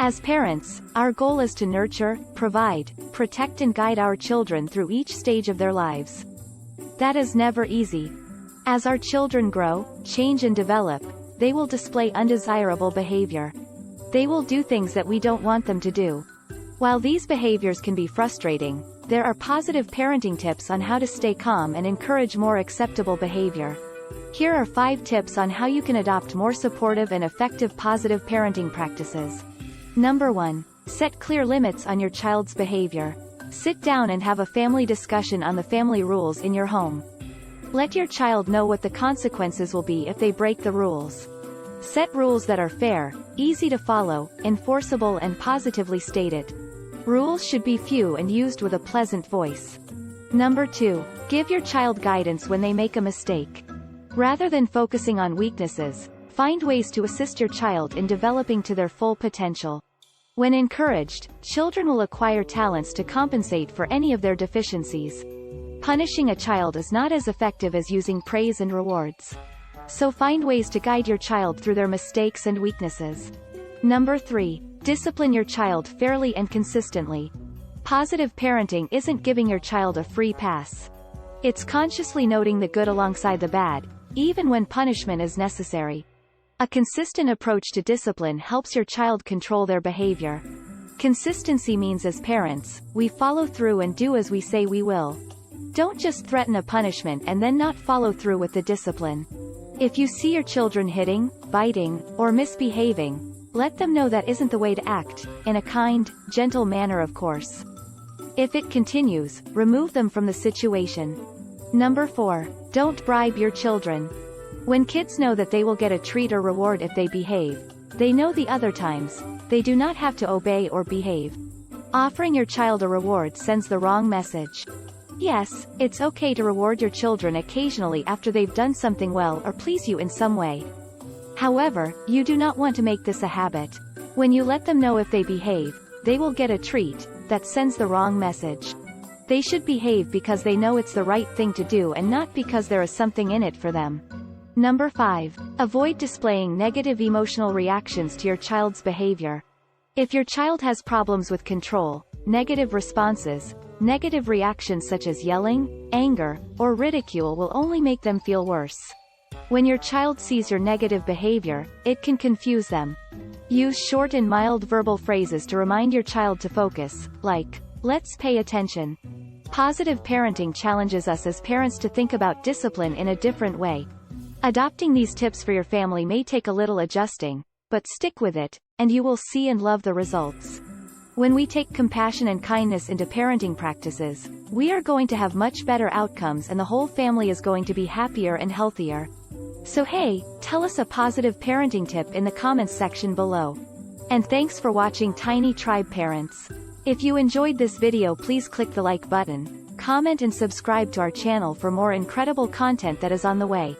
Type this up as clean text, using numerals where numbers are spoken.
As parents, our goal is to nurture, provide, protect and guide our children through each stage of their lives. That is never easy. As our children grow, change and develop, they will display undesirable behavior. They will do things that we don't want them to do. While these behaviors can be frustrating, there are positive parenting tips on how to stay calm and encourage more acceptable behavior. Here are 5 tips on how you can adopt more supportive and effective positive parenting practices. Number 1. Set clear limits on your child's behavior. Sit down and have a family discussion on the family rules in your home. Let your child know what the consequences will be if they break the rules. Set rules that are fair, easy to follow, enforceable and positively stated. Rules should be few and used with a pleasant voice. Number 2. Give your child guidance when they make a mistake. Rather than focusing on weaknesses, find ways to assist your child in developing to their full potential. When encouraged, children will acquire talents to compensate for any of their deficiencies. Punishing a child is not as effective as using praise and rewards. So find ways to guide your child through their mistakes and weaknesses. Number 3. Discipline your child fairly and consistently. Positive parenting isn't giving your child a free pass. It's consciously noting the good alongside the bad, even when punishment is necessary. A consistent approach to discipline helps your child control their behavior. Consistency means as parents, we follow through and do as we say we will. Don't just threaten a punishment and then not follow through with the discipline. If you see your children hitting, biting, or misbehaving, let them know that isn't the way to act, in a kind, gentle manner of course. If it continues, remove them from the situation. Number 4. Don't bribe your children. When kids know that they will get a treat or reward if they behave, they know the other times, they do not have to obey or behave. Offering your child a reward sends the wrong message. Yes, it's okay to reward your children occasionally after they've done something well or please you in some way. However, you do not want to make this a habit. When you let them know if they behave, they will get a treat, that sends the wrong message. They should behave because they know it's the right thing to do and not because there is something in it for them. Number 5. Avoid displaying negative emotional reactions to your child's behavior. If your child has problems with control, negative responses, negative reactions such as yelling, anger, or ridicule will only make them feel worse. When your child sees your negative behavior, it can confuse them. Use short and mild verbal phrases to remind your child to focus, like, "Let's pay attention." Positive parenting challenges us as parents to think about discipline in a different way. Adopting these tips for your family may take a little adjusting, but stick with it, and you will see and love the results. When we take compassion and kindness into parenting practices, we are going to have much better outcomes and the whole family is going to be happier and healthier. So hey, tell us a positive parenting tip in the comments section below. And thanks for watching Tiny Tribe Parents. If you enjoyed this video, please click the like button, comment and subscribe to our channel for more incredible content that is on the way.